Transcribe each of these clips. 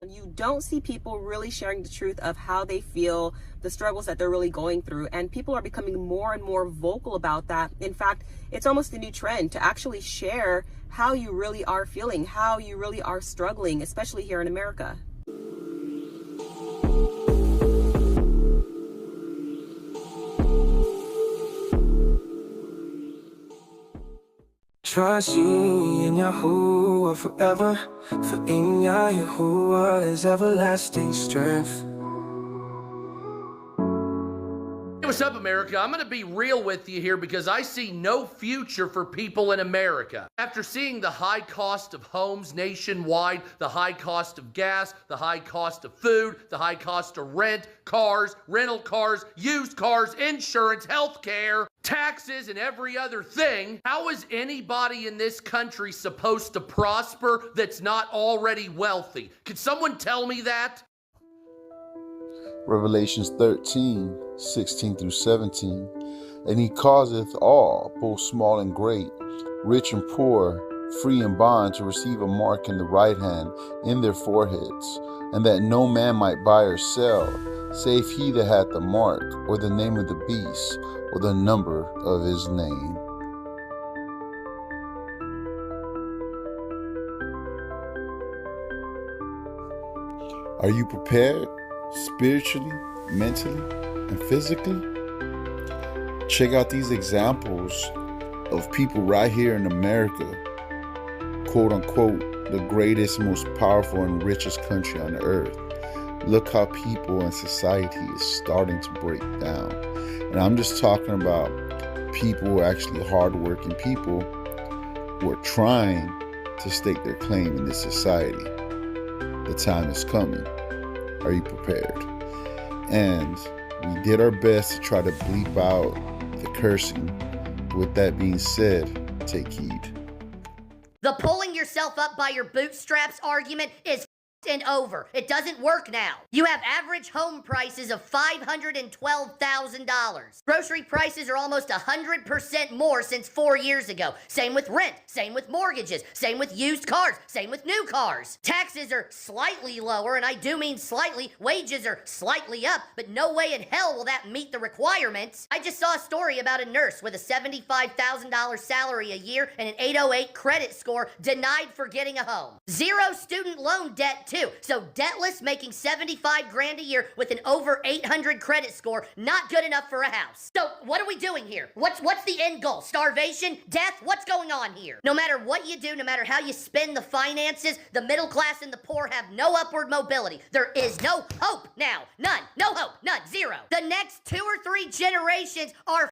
You don't see people really sharing the truth of how they feel, the struggles that they're really going through, and people are becoming more and more vocal about that. In fact, it's almost a new trend to actually share how you really are feeling, how you really are struggling, especially here in America. Trust you in Yahuwah forever, for in Yahuwah is everlasting strength. Hey, what's up, America? I'm going to be real with you here because I see no future for people in America. After seeing the high cost of homes nationwide, the high cost of gas, the high cost of food, the high cost of rent, cars, rental cars, used cars, insurance, healthcare, taxes, and every other thing, how is anybody in this country supposed to prosper that's not already wealthy? Could someone tell me that? Revelations 13, 16 through 17. And he causeth all, both small and great, rich and poor, free and bond, to receive a mark in the right hand in their foreheads, and that no man might buy or sell, save he that hath the mark, or the name of the beast, or the number of his name. Are you prepared? Spiritually, mentally, and physically? Check out these examples of people right here in America, quote unquote, the greatest, most powerful, and richest country on earth. Look how people and society is starting to break down. And I'm just talking about people who are actually hardworking people who are trying to stake their claim in this society. The time is coming. Are you prepared? And we did our best to try to bleep out the cursing. With that being said, take heed. The pulling yourself up by your bootstraps argument is and over. It doesn't work now. You have average home prices of $512,000. Grocery prices are almost 100% more since 4 years ago. Same with rent, same with mortgages, same with used cars, same with new cars. Taxes are slightly lower, and I do mean slightly. Wages are slightly up, but no way in hell will that meet the requirements. I just saw a story about a nurse with a $75,000 salary a year and an 808 credit score denied for getting a home. Zero student loan debt too. So debtless, making 75 grand a year with an over 800 credit score, not good enough for a house. So what are we doing here? What's the end goal? Starvation? Death? What's going on here? No matter what you do, no matter how you spend the finances, the middle class and the poor have no upward mobility. There is no hope now. None. No hope. None. Zero. The next 2 or 3 generations are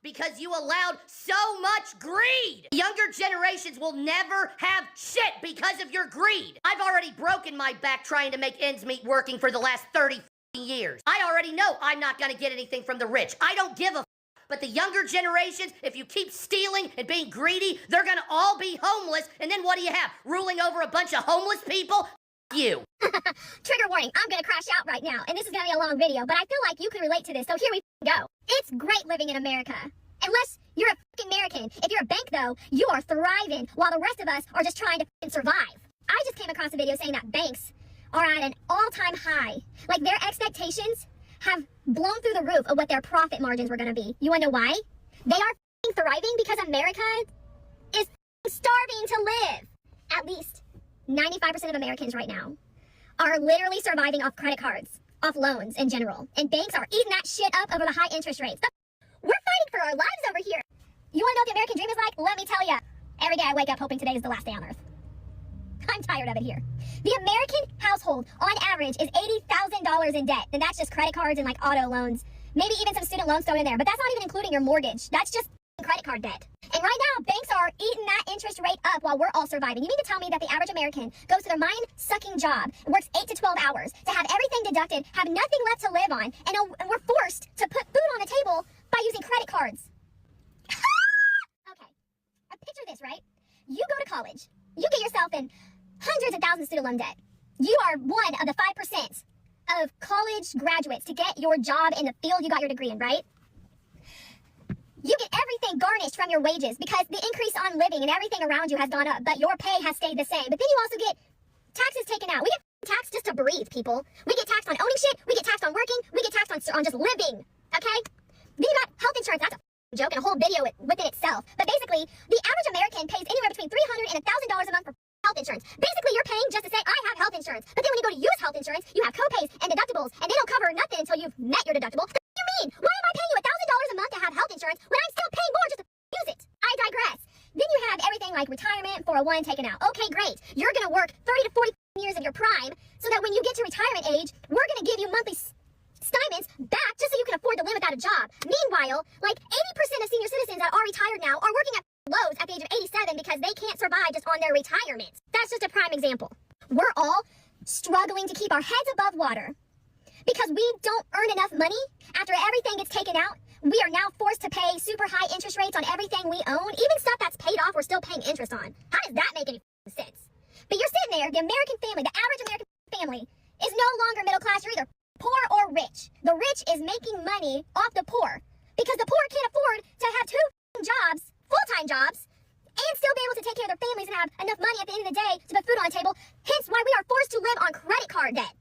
because you allowed so much greed. Younger generations will never have shit because of your greed. I've already broken my back trying to make ends meet working for the last 30 years. I already know I'm not gonna get anything from the rich. I don't give a but the younger generations, if you keep stealing and being greedy, they're gonna all be homeless, and then what do you have? Ruling over a bunch of homeless people? You. Trigger warning, I'm gonna crash out right now, and this is gonna be a long video, but I feel like you can relate to this, so here we go. It's great living in America. Unless you're a fucking American. If you're a bank, though, you are thriving, while the rest of us are just trying to fucking survive. I just came across a video saying that banks are at an all-time high. Like, their expectations have blown through the roof of what their profit margins were gonna be. You wanna know why? They are fucking thriving because America is starving to live. At least 95% of Americans right now are literally surviving off credit cards, off loans in general. And banks are eating that shit up over the high interest rates. We're fighting for our lives over here. You want to know what the American dream is like? Let me tell you. Every day I wake up hoping today is the last day on earth. I'm tired of it here. The American household, on average, is $80,000 in debt. And that's just credit cards and like auto loans. Maybe even some student loans thrown in there. But that's not even including your mortgage. That's just credit card debt. And right now, banks are eating that interest rate up while we're all surviving. You mean to tell me that the average American goes to their mind-sucking job, works 8 to 12 hours, to have everything deducted, have nothing left to live on, and we're forced to put food on the table by using credit cards? Okay, picture this, right? You go to college. You get yourself in hundreds of thousands of student loan debt. You are one of the 5% of college graduates to get your job in the field you got your degree in, right? You get everything garnished from your wages because the increase on living and everything around you has gone up, but your pay has stayed the same. But then you also get taxes taken out. We get taxed breathe, people. We get taxed on owning shit, we get taxed on working, we get taxed on just living, okay? Then you got health insurance. That's a joke and a whole video within itself. But basically, the average American pays anywhere between $300 and $1,000 a month for health insurance. Basically, you're paying just to say, I have health insurance. But then when you go to use health insurance, you have co-pays and deductibles, and they don't cover nothing until you've met your deductible. What do you mean? Why am I paying you $1,000 a month to have health insurance when I'm still paying more just to use it? I digress. Then you have everything like retirement, 401 taken out. Okay, great. You're going to work 30 to 40 years of your prime so that when you get to retirement age, we're going to give you monthly stipends back just so you can afford to live without a job. Meanwhile, like 80% of senior citizens that are retired now are working at Lowe's at the age of 87 because they can't survive just on their retirement. That's just a prime example. We're all struggling to keep our heads above water because we don't earn enough money. After everything gets taken out, we are now forced to pay super high interest rates on everything we own. Even stuff that's paid off, we're still paying interest on. How does that make any sense? But you're sitting there, the American family, the average American family is no longer middle class. You're either poor or rich. The rich is making money off the poor because the poor can't afford to have two jobs, full-time jobs, and still be able to take care of their families and have enough money at the end of the day to put food on the table. Hence why we are forced to live on credit card debt.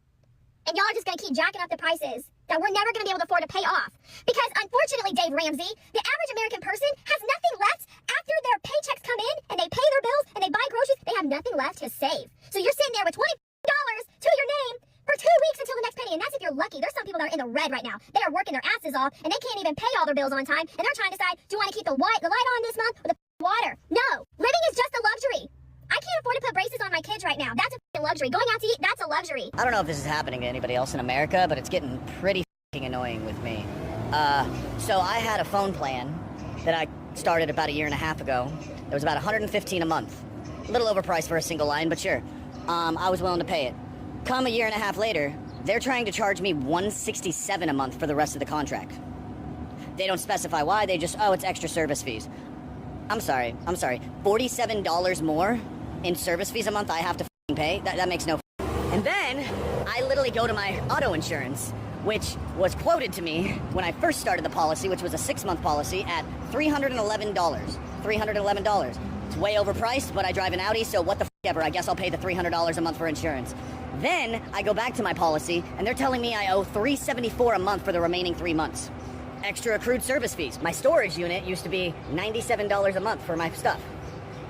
And y'all are just going to keep jacking up the prices that we're never going to be able to afford to pay off. Because unfortunately, Dave Ramsey, the average American person has nothing left after their paychecks come in and they pay their bills and they buy groceries. They have nothing left to save. So you're sitting there with $20 to your name for 2 weeks until the next penny. And that's if you're lucky. There's some people that are in the red right now. They are working their asses off and they can't even pay all their bills on time. And they're trying to decide, do you want to keep the light on this month or the water? No. Living is just a luxury. I can't afford to put braces on my kids right now. That's a luxury. Going out to eat, that's a luxury. I don't know if this is happening to anybody else in America, but it's getting pretty annoying with me. So I had a phone plan that I started about 1.5 years ago. It was about $115 a month. A little overpriced for a single line, but sure. I was willing to pay it. Come 1.5 years later, they're trying to charge me $167 a month for the rest of the contract. They don't specify why, they just, it's extra service fees. I'm sorry. $47 more in service fees a month I have to pay? That makes no. And then I literally go to my auto insurance, which was quoted to me when I first started the policy, which was a 6-month policy, at $311. $311. It's way overpriced, but I drive an Audi, so what the ever. I guess I'll pay the $300 a month for insurance. Then I go back to my policy, and they're telling me I owe $374 a month for the remaining 3 months. Extra accrued service fees. My storage unit used to be $97 a month for my stuff.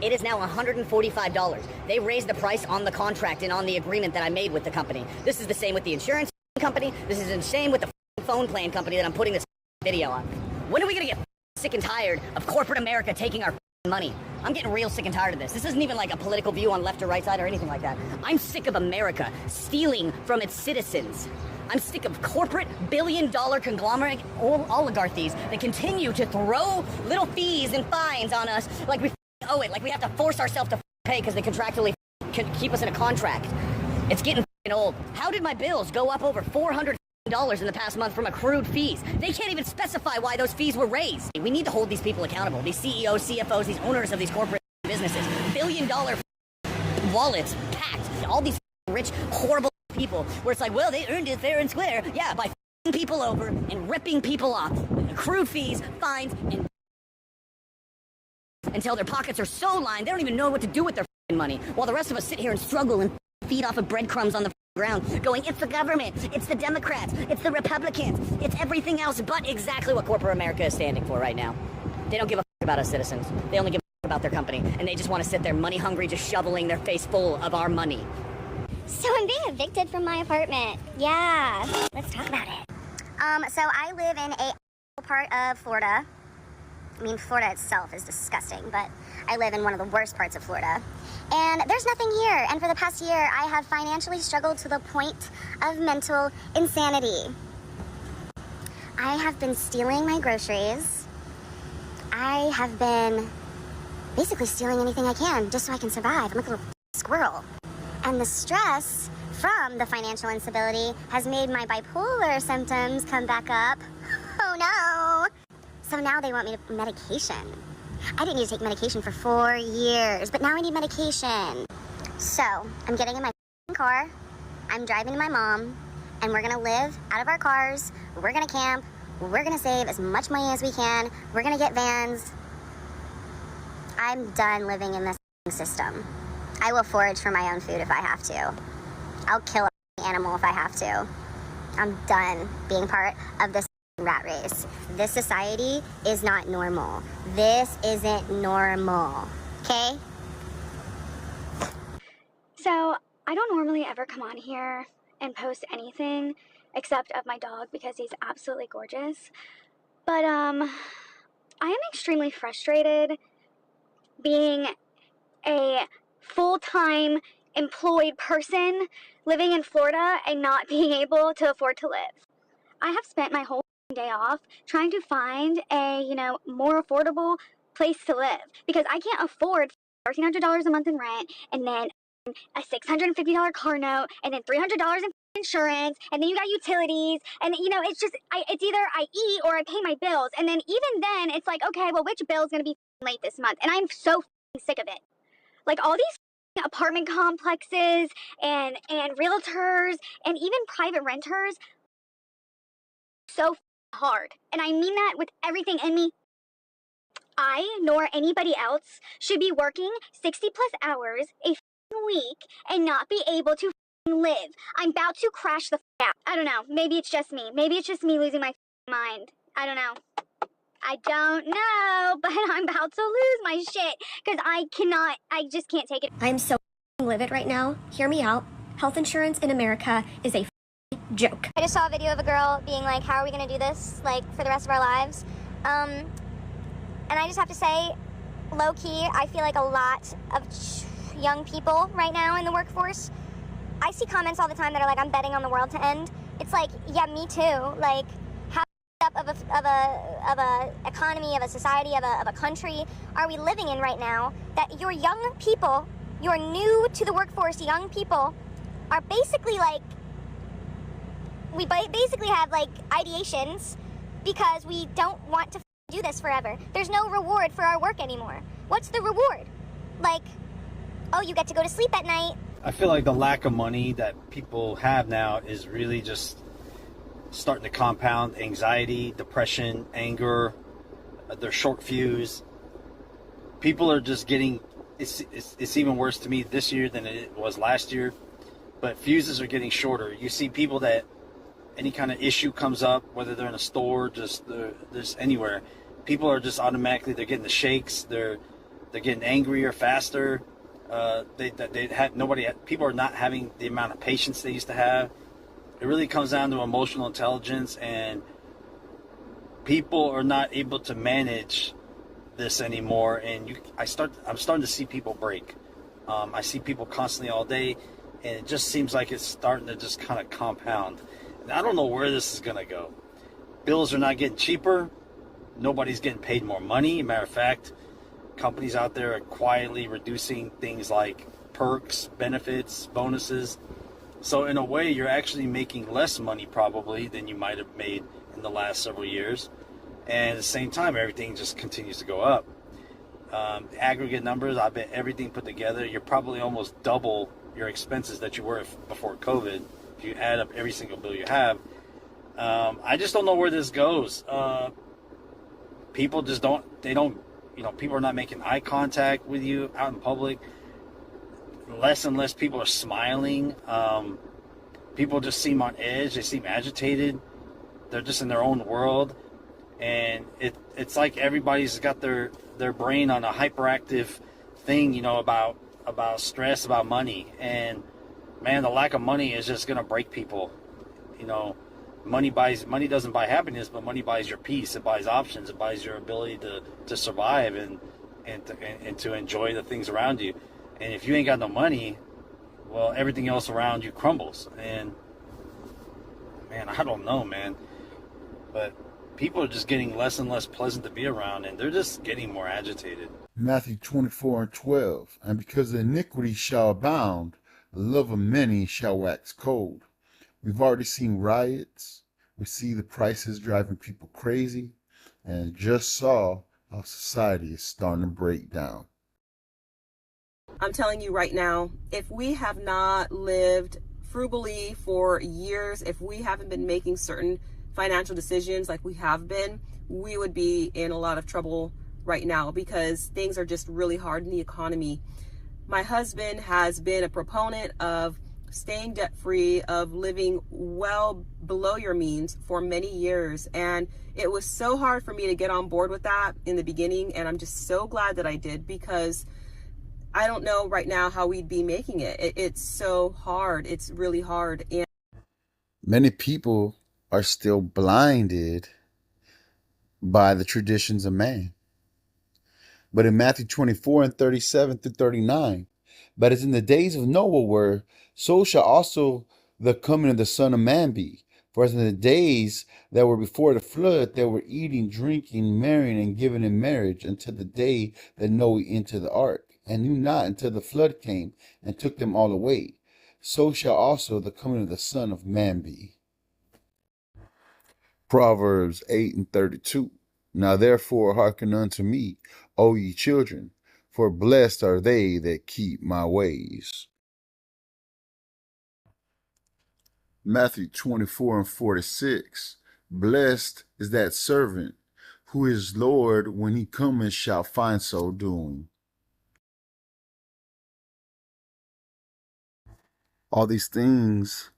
It is now $145. They raised the price on the contract and on the agreement that I made with the company. This is the same with the insurance company. This is the same with the phone plan company that I'm putting this video on. When are we gonna get sick and tired of corporate America taking our money? I'm getting real sick and tired of this. This isn't even like a political view on left or right side or anything like that. I'm sick of America stealing from its citizens. I'm sick of corporate billion-dollar conglomerate oligarchies that continue to throw little fees and fines on us like we owe it, like we have to force ourselves to pay because they contractually keep us in a contract. It's getting old. How did my bills go up over $400 in the past month from accrued fees? They can't even specify why those fees were raised. We need to hold these people accountable. These CEOs, CFOs, these owners of these corporate businesses. Billion-dollar wallets packed. All these rich, horrible people where it's like, well, they earned it fair and square. Yeah, by people over and ripping people off. Accrued fees, fines, and until their pockets are so lined, they don't even know what to do with their money. While the rest of us sit here and struggle and feed off of breadcrumbs on the ground, going, it's the government, it's the Democrats, it's the Republicans, it's everything else but exactly what corporate America is standing for right now. They don't give a about us citizens. They only give a about their company, and they just want to sit there money hungry, just shoveling their face full of our money. So I'm being evicted from my apartment. Yeah, let's talk about it. So I live in a part of Florida. I mean, Florida itself is disgusting, but I live in one of the worst parts of Florida. And there's nothing here. And for the past year, I have financially struggled to the point of mental insanity. I have been stealing my groceries. I have been basically stealing anything I can just so I can survive. I'm like a little squirrel. And the stress from the financial instability has made my bipolar symptoms come back up. Oh no! So now they want me to medication. I didn't need to take medication for 4 years, but now I need medication. So I'm getting in my car, I'm driving to my mom, and we're gonna live out of our cars, we're gonna camp, we're gonna save as much money as we can, we're gonna get vans. I'm done living in this system. I will forage for my own food if I have to. I'll kill animal if I have to. I'm done being part of this rat race. This society is not normal. This isn't normal, okay? So, I don't normally ever come on here and post anything except of my dog because he's absolutely gorgeous. But, I am extremely frustrated being a full-time employed person living in Florida and not being able to afford to live. I have spent my whole day off trying to find a, more affordable place to live because I can't afford $1,300 a month in rent and then a $650 car note and then $300 in insurance and then you got utilities and it's just it's either I eat or I pay my bills and then even then it's like, okay, well, which bill's gonna be late this month? And I'm so sick of it. Like all these apartment complexes and realtors and even private renters, so hard. And I mean that with everything in me. I nor anybody else should be working 60 plus hours a week and not be able to live. I'm about to crash the out. I don't know. Maybe it's just me. Maybe it's just me losing my mind. I don't know. I don't know, but I'm about to lose my shit because I just can't take it. I'm so livid right now. Hear me out. Health insurance in America is a joke. I just saw a video of a girl being like, how are we going to do this, like, for the rest of our lives? And I just have to say, low-key, I feel like a lot of young people right now in the workforce, I see comments all the time that are like, I'm betting on the world to end. It's like, yeah, me too. Like, how up of a economy, of a society, of a country are we living in right now that your young people, your new to the workforce young people, are basically like, we basically have like ideations because we don't want to do this forever. There's no reward for our work anymore. What's the reward? Like, oh, you get to go to sleep at night. I feel like the lack of money that people have now is really just starting to compound anxiety, depression, anger. They're short fuse. People are just getting, it's even worse to me this year than it was last year, but fuses are getting shorter. You see people that any kind of issue comes up, whether they're in a store, just anywhere, people are just automatically, they're getting the shakes, they're getting angrier faster. People are not having the amount of patience they used to have. It really comes down to emotional intelligence, and people are not able to manage this anymore. And I'm starting to see people break. I see people constantly all day, and it just seems like it's starting to just kind of compound. And I don't know where this is going to go. Bills are not getting cheaper. Nobody's getting paid more money. Matter of fact, companies out there are quietly reducing things like perks, benefits, bonuses. So in a way, you're actually making less money probably than you might have made in the last several years. And at the same time, everything just continues to go up. The aggregate numbers, I bet everything put together, you're probably almost double your expenses that you were before COVID if you add up every single bill you have. I just don't know where this goes. People just people are not making eye contact with you out in public. Less and less people are smiling. People just seem on edge. They seem agitated. They're just in their own world. And it's like everybody's got their brain on a hyperactive thing, about stress, about money. And man, the lack of money is just going to break people. Money doesn't buy happiness, but money buys your peace. It buys options. It buys your ability to survive and to enjoy the things around you. And if you ain't got no money, well, everything else around you crumbles. And man, I don't know, man, but people are just getting less and less pleasant to be around, and they're just getting more agitated. Matthew 24:12, and because the iniquity shall abound, the love of many shall wax cold. We've already seen riots. We see the prices driving people crazy, and just saw how society is starting to break down. I'm telling you right now, if we have not lived frugally for years, if we haven't been making certain financial decisions like we have been, we would be in a lot of trouble right now because things are just really hard in the economy. My husband has been a proponent of staying debt free, of living well below your means for many years. And it was so hard for me to get on board with that in the beginning. And I'm just so glad that I did, because I don't know right now how we'd be making it. It's so hard. It's really hard. And many people are still blinded by the traditions of man. But in Matthew 24 and 37 through 39, but as in the days of Noah were, so shall also the coming of the Son of Man be. For as in the days that were before the flood, they were eating, drinking, marrying, and giving in marriage until the day that Noah entered the ark, and knew not until the flood came and took them all away. So shall also the coming of the Son of Man be. Proverbs 8 and 32. Now therefore hearken unto me, O ye children, for blessed are they that keep my ways. Matthew 24 and 46. Blessed is that servant who his Lord, when he cometh, shall find so doing. All these things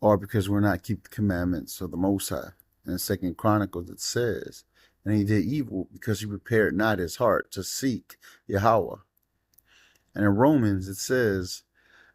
are because we're not keep the commandments of the Most High. In the 2 Chronicles it says, and he did evil because he prepared not his heart to seek Yahweh. And in Romans it says,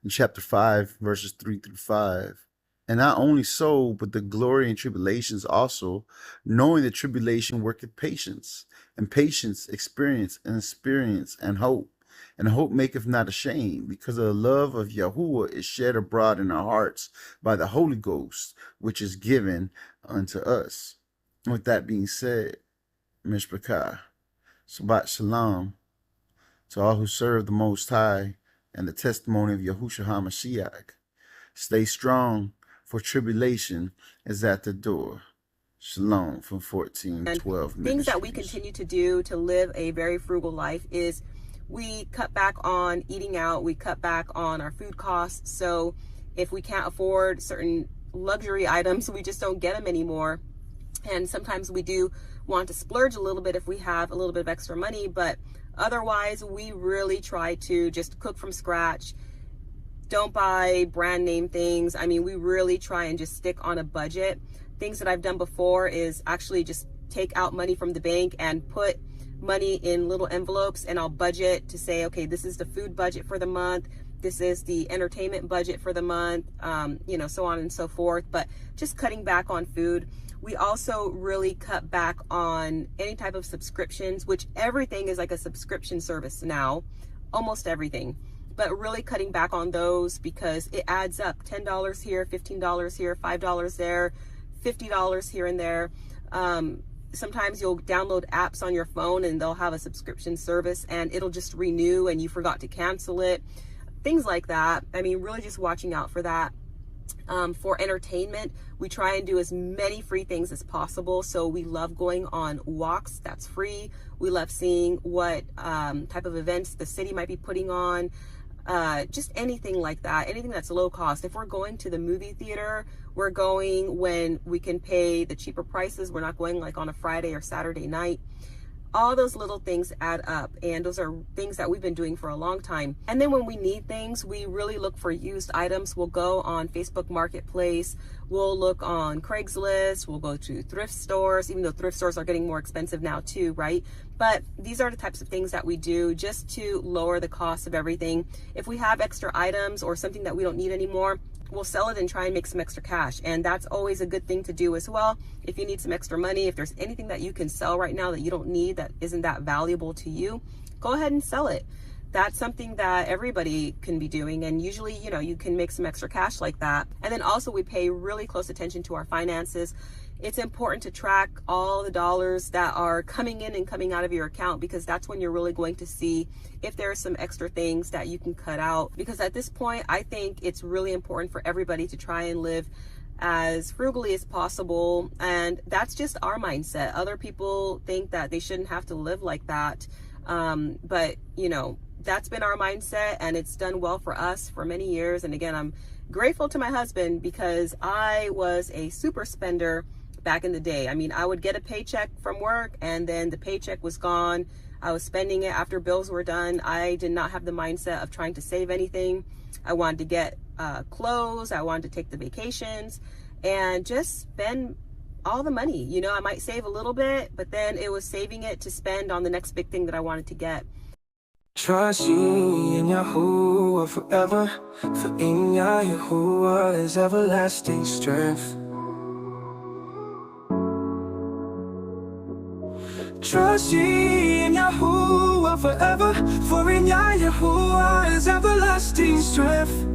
in chapter 5, verses 3 through 5, and not only so, but the glory and tribulations also, knowing that tribulation worketh patience, and patience experience, and experience and hope. And hope maketh not ashamed, because the love of Yahuwah is shed abroad in our hearts by the Holy Ghost, which is given unto us. And with that being said, Mishpachah, Shabbat Shalom, to all who serve the Most High and the testimony of Yahushua HaMashiach. Stay strong, for tribulation is at the door. Shalom from 1412 and things that we continue to do to live a very frugal life is we cut back on eating out, we cut back on our food costs. So if we can't afford certain luxury items, we just don't get them anymore. And sometimes we do want to splurge a little bit if we have a little bit of extra money, but otherwise we really try to just cook from scratch. Don't buy brand name things. I mean, we really try and just stick on a budget. Things that I've done before is actually just take out money from the bank and put money in little envelopes, and I'll budget to say, okay, this is the food budget for the month, this is the entertainment budget for the month, so on and so forth. But just cutting back on food. We also really cut back on any type of subscriptions, which everything is like a subscription service now, almost everything. But really cutting back on those because it adds up. $10 here, $15 here, $5 there, $50 here and there. Sometimes you'll download apps on your phone and they'll have a subscription service and it'll just renew and you forgot to cancel it. Things like that. I mean, really just watching out for that. For entertainment, we try and do as many free things as possible. So we love going on walks, that's free. We love seeing what type of events the city might be putting on. Just anything like that, anything that's low cost. If we're going to the movie theater, we're going when we can pay the cheaper prices. We're not going like on a Friday or Saturday night. All those little things add up, and those are things that we've been doing for a long time. And then when we need things, we really look for used items. We'll go on Facebook Marketplace, we'll look on Craigslist, we'll go to thrift stores, even though thrift stores are getting more expensive now too, right? But these are the types of things that we do just to lower the cost of everything. If we have extra items or something that we don't need anymore, we'll sell it and try and make some extra cash. And that's always a good thing to do as well. If you need some extra money, if there's anything that you can sell right now that you don't need, that isn't that valuable to you, go ahead and sell it. That's something that everybody can be doing. And usually, you can make some extra cash like that. And then also we pay really close attention to our finances. It's important to track all the dollars that are coming in and coming out of your account, because that's when you're really going to see if there are some extra things that you can cut out. Because at this point, I think it's really important for everybody to try and live as frugally as possible. And that's just our mindset. Other people think that they shouldn't have to live like that. But that's been our mindset, and it's done well for us for many years. And again, I'm grateful to my husband because I was a super spender back in the day. I mean, I would get a paycheck from work and then the paycheck was gone. I was spending it after bills were done. I did not have the mindset of trying to save anything. I wanted to get clothes. I wanted to take the vacations and just spend all the money. You know, I might save a little bit, but then it was saving it to spend on the next big thing that I wanted to get. Trust ye in Yahuwah forever, for in Yahuwah is everlasting strength. Trust ye in Yahuwah forever, for in Yahuwah is everlasting strength.